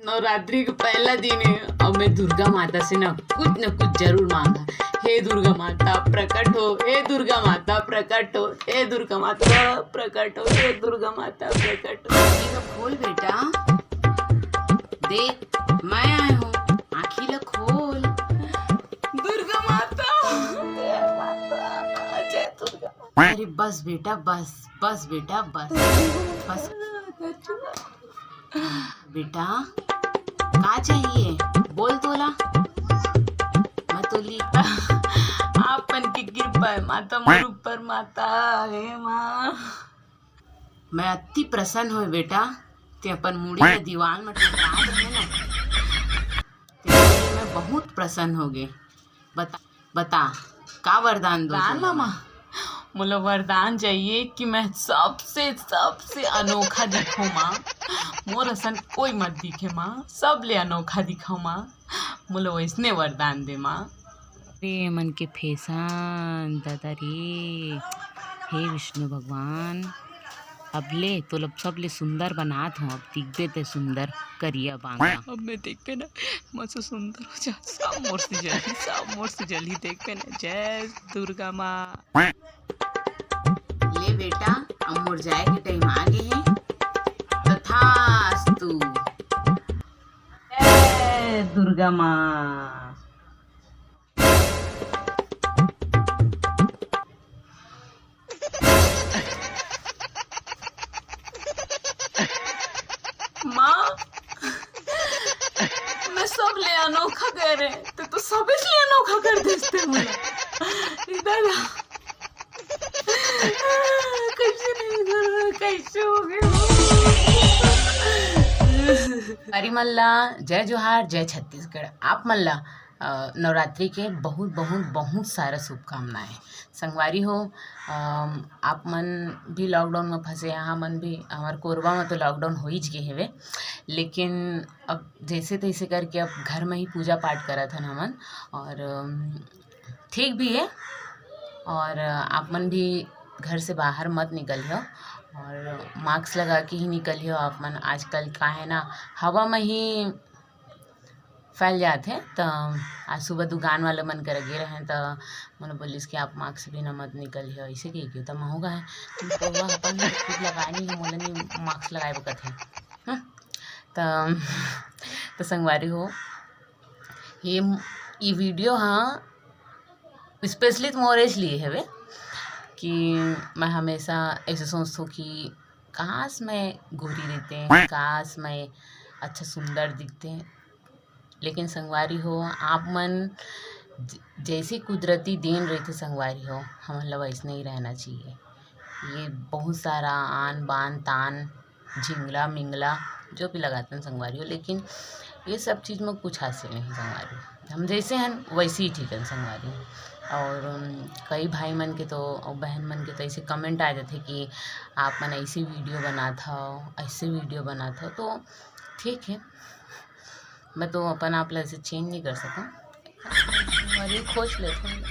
नवरात्रि का पहला दिन है और मैं दुर्गा माता से न कुछ जरूर मांगा। हे दुर्गा माता प्रकट हो, हे दुर्गा माता प्रकट हो, हे दुर्गा माता प्रकट हो, हे दुर्गा माता प्रकट हो। आँखी ला खोल बेटा, देख मैं आया हूँ, आँखी ला खोल। दुर्गा माता, जय दुर्गा माता। अरे बस बेटा बस, बस बेटा बस, बस बेटा का चाहिए बोल तोला, मैं तोली। आपन की कृपा है माता मोर ऊपर माता हे माँ। मैं अति प्रसन्न हो बेटा, ते अपन मुड़ी के दीवार में टकरा रहे ना, ते मैं बहुत प्रसन्न हो गए। बता बता का वरदान दो मामा, मुझे वरदान चाहिए कि मैं सबसे अनोखा दिखूं माँ। मोर असन कोई मत दिखे माँ, सब ले अनोखा दिखो माँ। मुझे वैसने वरदान दे माँ। रे मन के फेसन दादा रे, हे विष्णु भगवान, अब ले तो लब सब ले सुंदर बनात हूँ, अब दिखबे ते सुंदर करिया बांगा। अब मैं देख पे ना मस्त सुंदर हो जा, सब मोर से जल्दी देख पे ना। जय दुर्गा माँ। ले बेटा अब मोर जाए के टाइम आ गए हैं, तथास्तु। जय दुर्गा माँ। माँ मैं सब ले अनोखा कर रहे तो सब इसलिए अनोखा कर देते मुझे इधर कैसे नहीं कर, कैसे हो गए। हरी मल्ला, जय जोहार, जय छत्तीसगढ़। आप मल्ला नवरात्रि के बहुत सारा शुभकामनाएं। संगवारी हो, आप मन भी लॉकडाउन में फंसे, यहाँ मन भी हमारे कोरबा में तो लॉकडाउन हो ही गए हेवे, लेकिन अब जैसे तैसे करके अब घर में ही पूजा पाठ करा था हमन, और ठीक भी है। और आप मन भी घर से बाहर मत निकलियो और मास्क लगा के ही निकलियो। आप मन आजकल का है ना हवा में ही फैल जाते हैं, तो आज सुबह दुकान वाले मन कर गे रहे तो मैंने बोलिस कि आप मास्क बिना मत निकलियो, ऐसे कही क्यों तो महंगा है तो अपन खुद लगानी है, मोला नहीं मास्क लगाए बकत है। तो संगवारी हो, ये वीडियो हाँ स्पेशली तुम्हारे लिए है कि मैं हमेशा ऐसे सोचता हूँ कि काश मैं गोरी रहते हैं, काश मैं अच्छा सुंदर दिखते हैं, लेकिन संगवारी हो आप मन जैसी कुदरती देन रहते संगवारी हो, हम लोग वैसे नहीं रहना चाहिए। ये बहुत सारा आन बान तान झिंगला मिंगला जो भी लगाते हैं संगवारी हो, लेकिन ये सब चीज़ में कुछ हासिल नहीं संगवारी हो। हम जैसे हैं वैसे ही ठीक है संगवारी हो। और कई भाई मन के तो और बहन मन के तो ऐसे कमेंट आ जाते कि आप मन ऐसे वीडियो बनाता हो, ऐसे वीडियो बनाता हो, तो ठीक है, मैं तो अपन आप ऐसे चेंज नहीं कर सकूँ, और ये खोज लेता हूँ।